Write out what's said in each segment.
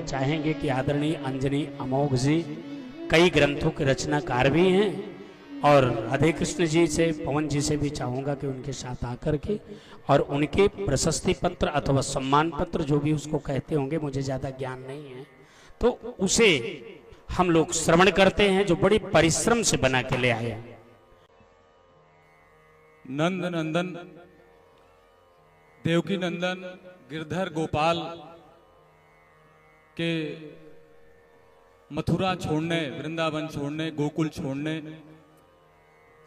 चाहेंगे कि आदरणीय अंजनी अमोघ जी कई ग्रंथों के रचनाकार भी हैं, और राधे कृष्ण जी से, पवन जी से भी चाहूँगा कि उनके साथ आकर के और उनके प्रशस्ति पत्र अथवा सम्मान पत्र जो भी उसको कहते होंगे, मुझे ज़्यादा ज्ञान नहीं है, तो उसे हम लोग श्रवण करते हैं, जो बड़ी परिश्रम से बना के ले आए हैं। नंद नंदन, देवकी नंदन, गिरधर गोपाल के मथुरा छोड़ने, वृंदावन छोड़ने, गोकुल छोड़ने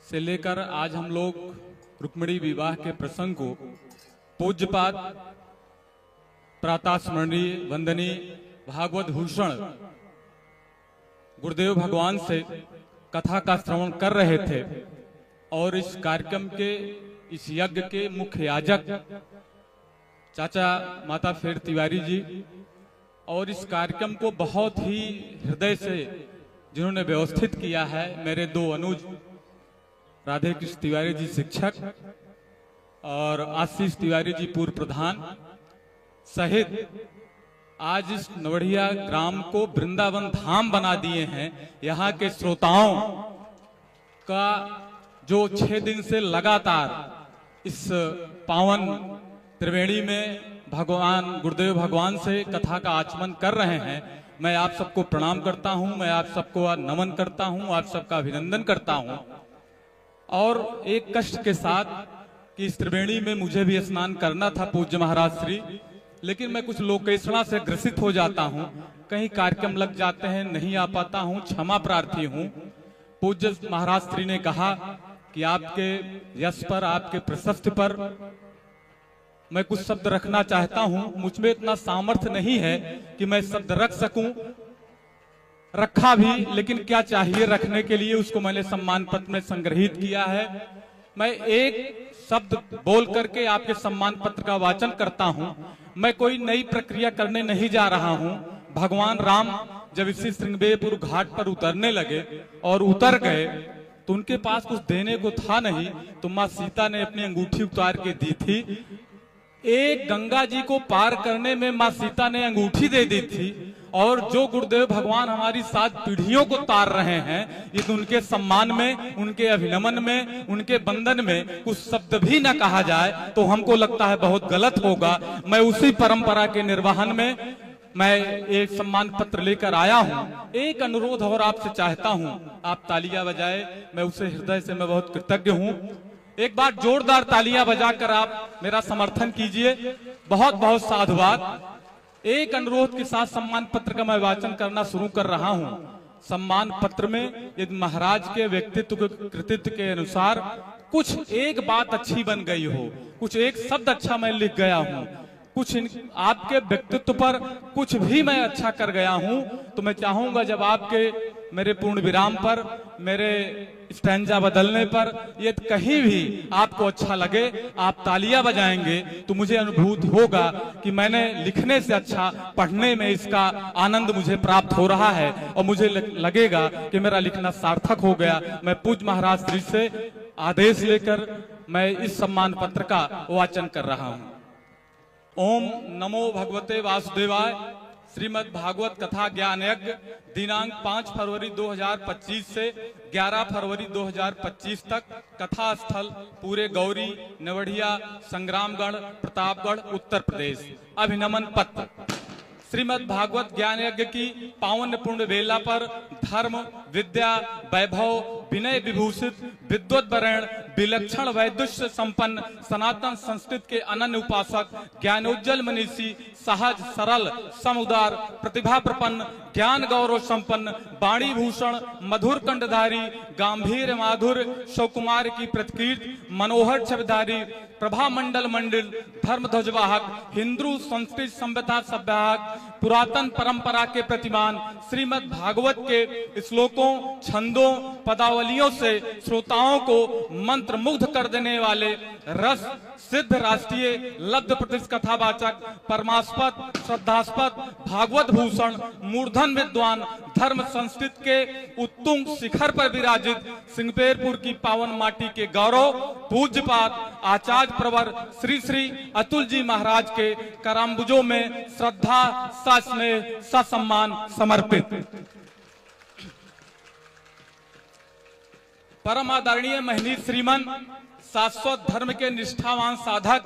से लेकर आज हम लोग रुक्मिणी विवाह के प्रसंग को पूज्यपाद प्रातः स्मरणीय वंदनीय भागवत भूषण गुरुदेव भगवान से कथा का श्रवण कर रहे थे, और इस कार्यक्रम के, इस यज्ञ के मुख्य याजक चाचा माता फेर तिवारी जी, और इस कार्यक्रम को बहुत ही हृदय से जिन्होंने व्यवस्थित किया है, मेरे दो अनुज राधे कृष्ण तिवारी जी शिक्षक और आशीष तिवारी जी पूर्व प्रधान सहित, आज इस नवढ़िया ग्राम को वृंदावन धाम बना दिए हैं। यहाँ के श्रोताओं का जो 6 दिन से लगातार इस पावन त्रिवेणी में भगवान गुरुदेव भगवान से कथा का आचमन कर रहे हैं, मैं आप सबको प्रणाम करता हूं, मैं आप सबको नमन करता हूं, आप सबका अभिनंदन करता हूं। और एक कष्ट के साथ कि इस त्रिवेणी में मुझे भी स्नान करना था पूज्य महाराज श्री, लेकिन मैं कुछ लोकेशणा से ग्रसित हो जाता हूं, कहीं कार्यक्रम लग जाते हैं, नहीं आ पाता हूं, क्षमा प्रार्थी हूं। पूज्य महाराज श्री ने कहा कि आपके यश पर, आपके प्रशस्ति पर मैं कुछ शब्द रखना चाहता हूं। मुझमें इतना सामर्थ्य नहीं है कि मैं शब्द रख सकूं, रखा भी, लेकिन क्या चाहिए रखने के लिए, उसको मैंने सम्मान पत्र में संग्रहित किया है। मैं एक शब्द बोल करके आपके सम्मान पत्र का वाचन करता हूं। मैं कोई नई प्रक्रिया करने नहीं जा रहा हूं। भगवान राम जब इसी श्रृंगेरपुर घाट पर उतरने लगे और उतर गए तो उनके पास कुछ देने को था नहीं, तो माँ सीता ने अपनी अंगूठी उतार के दी थी। एक गंगा जी को पार करने में माँ सीता ने अंगूठी दे दी थी, और जो गुरुदेव भगवान हमारी 7 पीढ़ियों को तार रहे हैं, यदि उनके सम्मान में, उनके अभिनमन में, उनके बंधन में कुछ शब्द भी न कहा जाए तो हमको लगता है बहुत गलत होगा। मैं उसी परंपरा के निर्वहन में मैं एक सम्मान पत्र लेकर आया हूं। एक अनुरोध और आपसे चाहता हूं, आप तालियां बजाए, मैं उसे हृदय से मैं बहुत कृतज्ञ हूं। एक बार जोरदार तालियां बजाकर आप मेरा समर्थन कीजिए। बहुत बहुत साधुवाद। एक अनुरोध के साथ सम्मान पत्र का मैं वाचन करना शुरू कर रहा हूं। सम्मान पत्र में यदि महाराज के व्यक्तित्व के कृतित्व के अनुसार कुछ एक बात अच्छी बन गई हो, कुछ एक शब्द अच्छा मैं लिख गया हूं, कुछ आपके व्यक्तित्व पर कुछ भी मैं अच्छा कर गया हूं, तो मैं चाहूंगा जब आपके मेरे पूर्ण विराम पर, मेरे स्टैंजा बदलने पर, ये कहीं भी आपको अच्छा लगे, आप तालियां बजाएंगे तो मुझे अनुभूति होगा कि मैंने लिखने से अच्छा पढ़ने में इसका आनंद मुझे प्राप्त हो रहा है, और मुझे लगेगा कि मेरा लिखना सार्थक हो गया। मैं पूज्य महाराज श्री से आदेश लेकर मैं इस सम्मान पत्र का वाचन कर रहा हूं। ओम नमो भगवते वासुदेवाय। श्रीमद् भागवत कथा ज्ञान यज्ञ दिनांक 5 फरवरी 2025 से 11 फरवरी 2025 तक। कथा स्थल पूरे गौरी, नवढ़िया, संग्रामगढ़, प्रतापगढ़, उत्तर प्रदेश। अभिनमन पत्र। श्रीमद् भागवत ज्ञान यज्ञ की पावन पूर्ण वेला पर धर्म, विद्या, वैभव, विनय विभूषित, विद्वत वरेण, विलक्षण वैदुष्य संपन्न सनातन संस्कृत के अनन्य उपासक, ज्ञानोज्जल मनीषी, सहज सरल समुदार, प्रतिभा प्रपन्न, ज्ञान गौरव संपन्न, वाणी भूषण, मधुर कंठधारी, गंभीर माधुर शौकुमार की प्रतिकीर्त, मनोहर छविधारी, प्रभा मंडल मंडिल, धर्म ध्वजवाहक, हिंदू संस्कृत सभ्यता सभ्यवाहक, पुरातन परंपरा के प्रतिमान, श्रीमद् भागवत के श्लोकों, छंदों, पदावलियों से श्रोताओं को मंत्र मुग्ध कर देने वाले रस सिद्ध राष्ट्रीय लब्ध प्रतिष्ठ कथावाचक, परमास्पद, श्रद्धास्पद, भागवत भूषण, मूर्धन विद्वान, धर्म संस्कृति के उत्तुंग शिखर पर विराजित सिंहपेरपुर की पावन माटी के गौरव पूज्यपाद आचार्य प्रवर श्री श्री अतुल जी महाराज के कराम्बुजों में श्रद्धा, सस्नेह, ससम्मान समर्पित। परम आदरणीय महनीय श्रीमन शाश्वत धर्म के निष्ठावान साधक,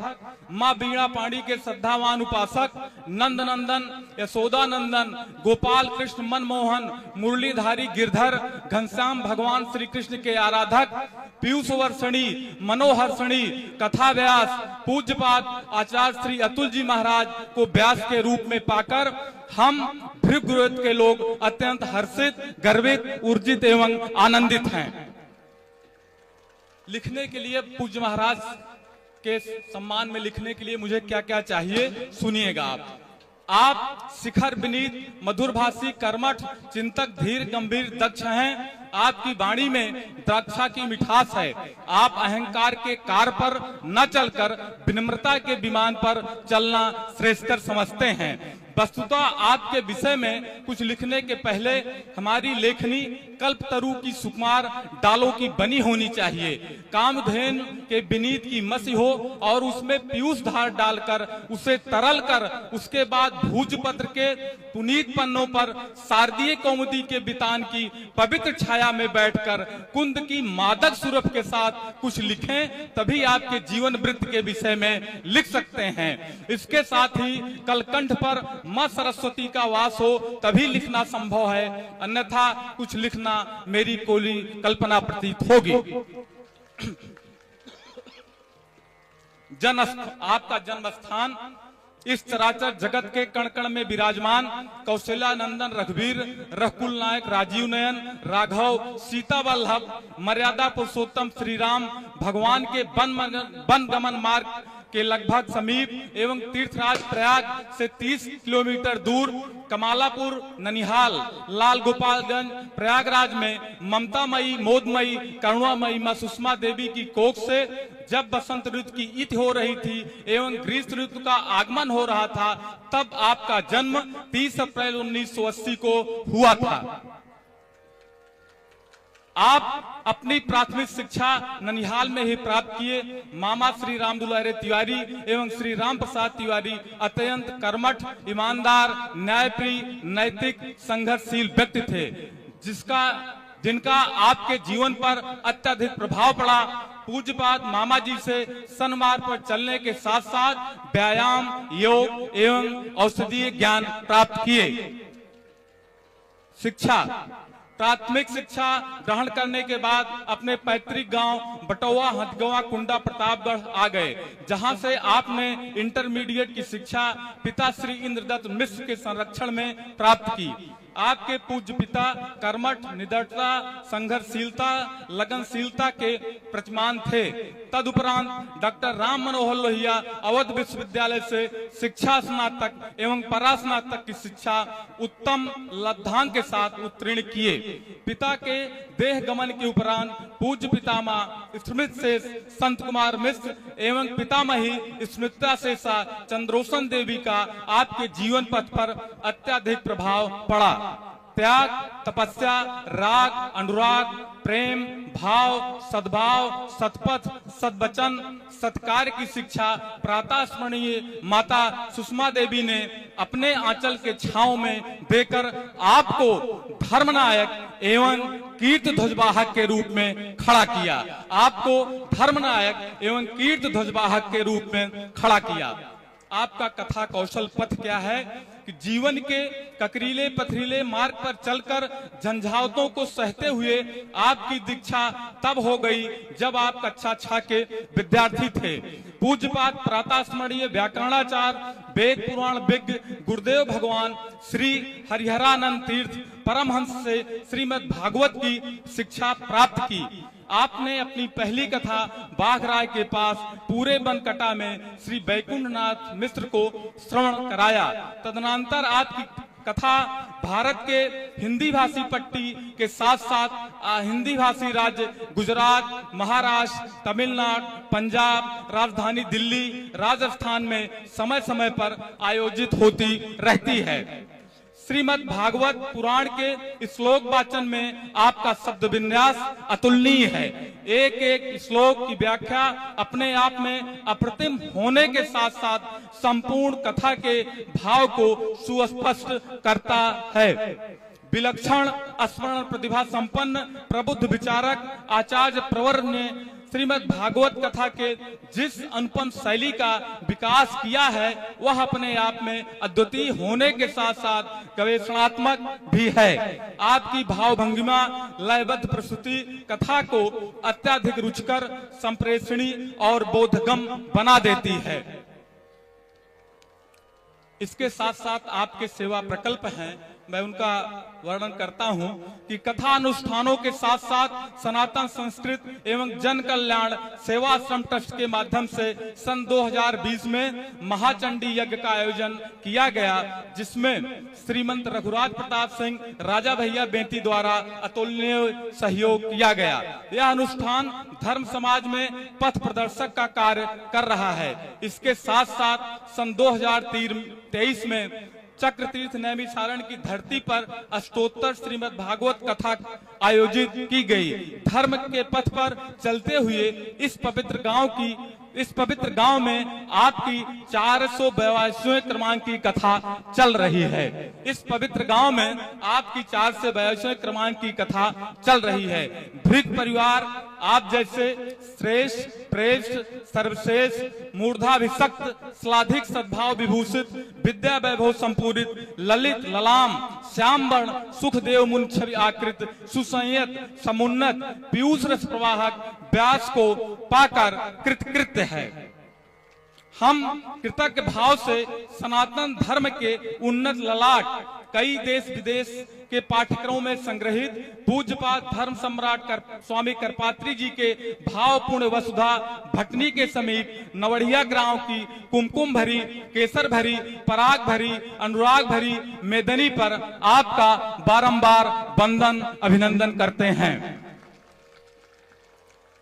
माँ बीणा पाणी के श्रद्धावान उपासक, नंद नंदन, यशोदा नंदन, गोपाल कृष्ण मनमोहन, मुरलीधारी गिरधर, घनश्याम भगवान श्री कृष्ण के आराधक, पीयूष वर्षणी, मनोहर्षणी, कथा व्यास पूज्यपाद आचार्य श्री अतुल जी महाराज को व्यास के रूप में पाकर हम भृगुरुत के लोग अत्यंत हर्षित, गर्वित, ऊर्जित एवं आनंदित हैं। लिखने के लिए पूज्य महाराज के सम्मान में लिखने के लिए मुझे क्या क्या चाहिए सुनिएगा आप शिखर विनीत, मधुरभाषी, कर्मठ, चिंतक, धीर, गंभीर, दक्ष हैं। आपकी वाणी में द्राक्षा की मिठास है। आप अहंकार के कार पर न चलकर विनम्रता के विमान पर चलना श्रेष्ठकर समझते हैं। वस्तुतः आपके विषय में कुछ लिखने के पहले हमारी लेखनी कल्पतरु की सुकुमार डालों की बनी होनी चाहिए। कामधेनु के विनीत की मसी हो और उसमें पीयूष धार डालकर उसे तरल कर उसके बाद भूजपत्र के पुनीत पन्नों पर शारदीय कौमुदी के बितान की पवित्र छाया में बैठकर कुंद की मादक सुरभ के साथ कुछ लिखें, तभी आपके जीवन वृत्त के विषय में लिख सकते हैं। इसके साथ ही कलकंठ पर माँ सरस्वती का वास हो तभी लिखना संभव है, अन्यथा कुछ लिखना मेरी कोली कल्पना प्रतीत होगी। आपका जन्म स्थान इस चराचर जगत के कण कण में विराजमान कौशल्या नंदन रघुवीर, रघुकुल नायक, राजीव नयन, राघव, सीता वल्लभ, मर्यादा पुरुषोत्तम श्री राम भगवान के वन गमन मार्ग के लगभग समीप एवं तीर्थराज प्रयाग से 30 किलोमीटर दूर कमालापुर, ननिहाल, लाल गोपालगंज, प्रयागराज में ममतामयी, मोदमयी, करुणामयी मां सुषमा देवी की कोख से जब बसंत ऋतु की ईद हो रही थी एवं ग्रीष्म ऋतु का आगमन हो रहा था, तब आपका जन्म 30 अप्रैल 1980 को हुआ था। आप अपनी प्राथमिक शिक्षा ननिहाल में ही प्राप्त किए। मामा श्री राम दुलारे तिवारी एवं श्री राम प्रसाद तिवारी अत्यंत कर्मठ, ईमानदार, न्यायप्रिय, नैतिक, संघर्षशील व्यक्ति थे, जिनका आपके जीवन पर अत्यधिक प्रभाव पड़ा। पूज्यपाद मामा जी से सन्मार्ग पर चलने के साथ साथ व्यायाम, योग एवं औषधीय ज्ञान प्राप्त किए। शिक्षा, प्राथमिक शिक्षा ग्रहण करने के बाद अपने पैतृक गांव बटौआ, हथगवा, कुंडा, प्रतापगढ़ आ गए, जहां से आपने इंटरमीडिएट की शिक्षा पिता श्री इंद्रदत्त मिश्र के संरक्षण में प्राप्त की। आपके पूज्य पिता कर्मठ, निडरता, संघर्षशीलता, लगनशीलता के प्रतिमान थे। तदुपरांत डॉक्टर राम मनोहर लोहिया अवध विश्वविद्यालय से शिक्षा स्नातक एवं परास्नातक की शिक्षा उत्तम लब्धांक के साथ उत्तीर्ण किए। पिता के देह गमन के उपरांत पूज्य पितामह स्मृत से संत कुमार मिश्र एवं पितामही स्मृता शेषा चंद्रोसन देवी का आपके जीवन पथ पर अत्यधिक प्रभाव पड़ा। त्याग, तपस्या, राग, अनुराग, प्रेम, भाव, सद्भाव, सतपथ, सद्वचन, सत्कार की शिक्षा प्रातः स्मरणीय माता सुषमा देवी ने अपने आंचल के छांव में देकर आपको धर्मनायक एवं कीर्ति ध्वजवाहक के रूप में खड़ा किया। आपको धर्मनायक एवं कीर्ति ध्वजवाहक के रूप में खड़ा किया। आपका कथा कौशल पथ क्या है कि जीवन के ककरीले पथरीले मार्ग पर चलकर झंझावतों को सहते हुए आपकी दीक्षा तब हो गई जब आप कक्षा 6 के विद्यार्थी थे। पूज्यपाद प्रातः स्मरणीय व्याकरणाचार्य, वेद पुराण विज्ञ गुरुदेव भगवान श्री हरिहरानंद तीर्थ परमहंस से श्रीमद् भागवत की शिक्षा प्राप्त की। आपने अपनी पहली कथा बाघराय के पास पूरे बनकटा में श्री वैकुंठनाथ मिश्र को श्रवण कराया। तदनंतर आपकी कथा भारत के हिंदी भाषी पट्टी के साथ साथ हिंदी भाषी राज्य गुजरात, महाराष्ट्र, तमिलनाडु, पंजाब, राजधानी दिल्ली, राजस्थान में समय समय पर आयोजित होती रहती है। श्रीमद् भागवत पुराण के श्लोक वाचन में आपका शब्द विन्यास अतुलनीय है। एक एक श्लोक की व्याख्या अपने आप में अप्रतिम होने के साथ साथ संपूर्ण कथा के भाव को सुस्पष्ट करता है। विलक्षण स्मरण प्रतिभा संपन्न प्रबुद्ध विचारक आचार्य प्रवर ने श्रीमद् भागवत कथा के जिस अनुपम शैली का विकास किया है वह अपने आप में अद्वितीय होने के साथ साथ गवेषणात्मक भी है। आपकी भावभंगिमा लयबद्ध प्रस्तुति कथा को अत्यधिक रुचिकर, संप्रेषणी और बोधगम बना देती है। इसके साथ साथ आपके सेवा प्रकल्प हैं, मैं उनका वर्णन करता हूं कि कथा अनुष्ठानों के साथ साथ सनातन संस्कृत एवं जन कल्याण सेवाश्रम ट्रस्ट के माध्यम से सन 2020 में महाचंडी यज्ञ का आयोजन किया गया, जिसमें श्रीमंत रघुराज प्रताप सिंह राजा भैया बेंती द्वारा अतुलनीय सहयोग किया गया। यह अनुष्ठान धर्म समाज में पथ प्रदर्शक का कार्य कर रहा है। इसके साथ साथ सन 2023 में चक्र तीर्थ नैमिषारण्य की धरती पर अष्टोत्तर श्रीमद् भागवत कथा आयोजित की गई। धर्म के पथ पर चलते हुए इस पवित्र गांव में आपकी 482वें क्रमांक की कथा चल रही है। इस पवित्र गांव में आपकी 482वें क्रमांक की कथा चल रही है। भृग परिवार आप जैसे श्रेष्ठ, प्रेष्ठ, सर्वश्रेष्ठ, मूर्धाभिषक्त, श्लाघिक सद्भाव विभूषित, विद्या वैभव संपूरित, ललित ललाम, श्यामवर्ण, सुखदेव मुनि छवि आकृत, सुसंयत, समुन्नत, पीयूष रस प्रवाहक व्यास को पाकर कृतकृत्य है। हम कृतज्ञ भाव से सनातन धर्म के उन्नत ललाट कई देश विदेश के पाठ्यक्रमों में संग्रहित पूज्यपाद धर्म सम्राट स्वामी करपात्री जी के भावपूर्ण वसुधा भटनी के समीप नवढ़िया ग्राम की कुमकुम भरी, केसर भरी, पराग भरी, अनुराग भरी मेदनी पर आपका बारंबार वंदन अभिनंदन करते हैं।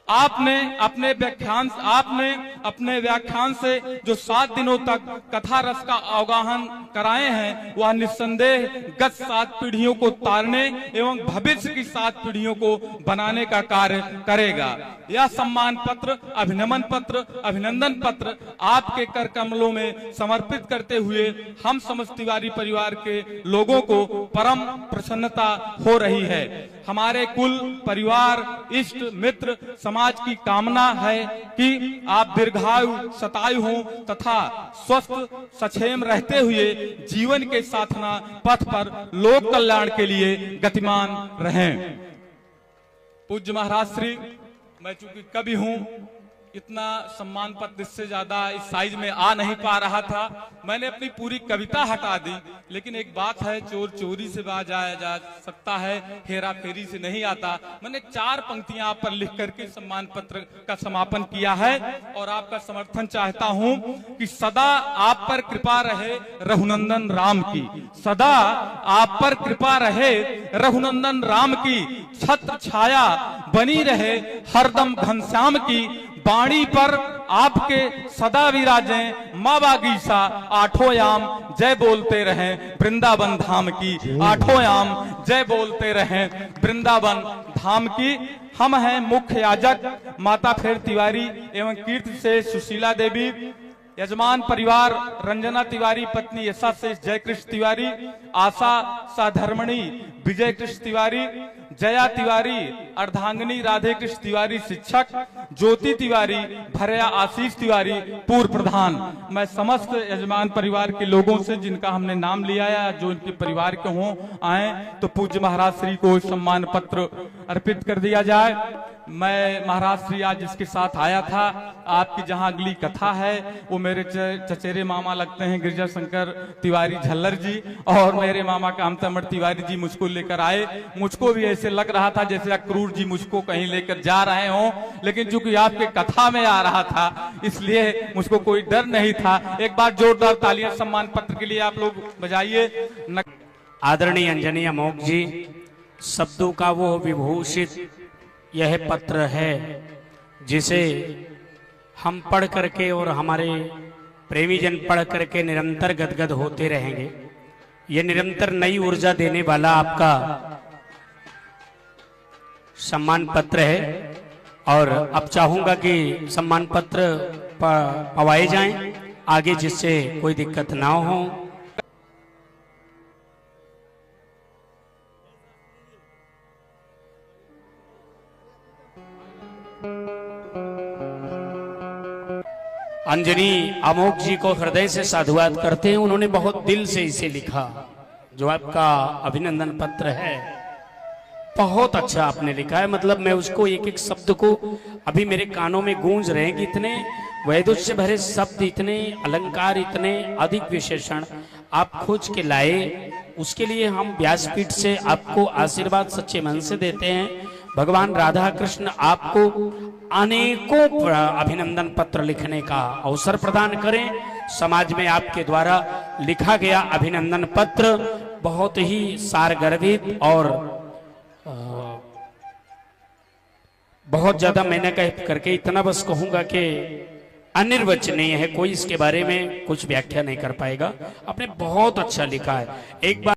आपने अपने व्याख्यान से जो 7 दिनों तक कथा रस का अवगाहन कराए हैं वह निस्संदेह गत 7 पीढ़ियों को तारने एवं भविष्य की 7 पीढ़ियों को बनाने का कार्य करेगा। यह सम्मान पत्र, अभिनंदन पत्र, अभिनंदन पत्र आपके कर कमलों में समर्पित करते हुए हम समस्त तिवारी परिवार के लोगों को परम प्रसन्नता हो रही है। हमारे कुल, परिवार, इष्ट मित्र, समाज की कामना है कि आप दीर्घायु, शतायु हों तथा स्वस्थ सक्षेम रहते हुए जीवन के साधना पथ पर लोक कल्याण के लिए गतिमान रहें। पूज्य महाराज श्री, मैं चूंकि कवि हूं, इतना सम्मान पत्र इससे ज्यादा इस साइज में आ नहीं पा रहा था। मैंने अपनी पूरी कविता हटा दी, लेकिन एक बात है, चोर चोरी से जाया जा सकता है, हेरा फेरी से नहीं आता। मैंने 4 पंक्तियां आप पर लिख करके सम्मान पत्र का समापन किया है और आपका समर्थन चाहता हूं कि सदा आप पर कृपा रहे रघुनंदन राम की, सदा आप पर कृपा रहे रघुनंदन राम की, छत्र छाया बनी रहे हरदम घनश्याम की, वाणी पर आपके सदा विराजें माँ बागीसा, आठों याम जय बोलते रहें वृंदावन धाम की, आठों याम जय बोलते रहें वृंदावन धाम की। हम हैं मुख्य याजक माता फेर तिवारी एवं कीर्ति से सुशीला देवी, यजमान परिवार रंजना तिवारी, पत्नी यशा से जयकृष्ण तिवारी, आशा साधर्मणी विजय कृष्ण तिवारी, जया तिवारी, अर्धांगिनी राधे कृष्ण तिवारी शिक्षक, ज्योति तिवारी, भरया आशीष तिवारी पूर्व प्रधान। मैं समस्त यजमान परिवार के लोगों से जिनका हमने नाम लिया या जो इनके परिवार के हों आए तो पूज्य महाराज श्री को सम्मान पत्र अर्पित कर दिया जाए। मैं महाराज श्री आज जिसके साथ आया था, आपकी जहां अगली कथा है वो मेरे चचेरे मामा लगते हैं गिरजा शंकर तिवारी झल्लर जी, और मेरे मामा कामतामठ तिवारी जी मुझको लेकर आए। मुझको भी ऐसे लग रहा था जैसे अक्रूर जी मुझको कहीं लेकर जा रहे हों, लेकिन चूंकि आपके कथा में आ रहा था इसलिए मुझको कोई डर नहीं था। एक बार जोरदार तालियां सम्मान पत्र के लिए आप लोग बजाइए। आदरणीय अंजनी अमोघ जी, शब्दों का वो विभूषित यह पत्र है जिसे हम पढ़ करके और हमारे प्रेमी जन पढ़ करके निरंतर गदगद होते रहेंगे। ये निरंतर नई ऊर्जा देने वाला आपका सम्मान पत्र है और अब चाहूंगा कि सम्मान पत्र पवाए जाएं आगे, जिससे कोई दिक्कत ना हो। अंजनी अमोघ जी को हृदय से साधुवाद करते हैं। उन्होंने बहुत दिल से इसे लिखा। जो आपका अभिनंदन पत्र है बहुत अच्छा आपने लिखा है। मतलब मैं उसको एक एक शब्द को अभी मेरे कानों में गूंज रहे हैं कि इतने वैदुष्य से भरे शब्द, इतने अलंकार, इतने अधिक विशेषण आप खोज के लाए। उसके लिए हम व्यासपीठ से आपको आशीर्वाद सच्चे मन से देते हैं। भगवान राधा कृष्ण आपको अनेकों अभिनंदन पत्र लिखने का अवसर प्रदान करें। समाज में आपके द्वारा लिखा गया अभिनंदन पत्र बहुत ही सारगर्भित और बहुत ज्यादा मैंने कह करके इतना बस कहूंगा कि अनिर्वचनीय है। कोई इसके बारे में कुछ व्याख्या नहीं कर पाएगा। आपने बहुत अच्छा लिखा है। एक बार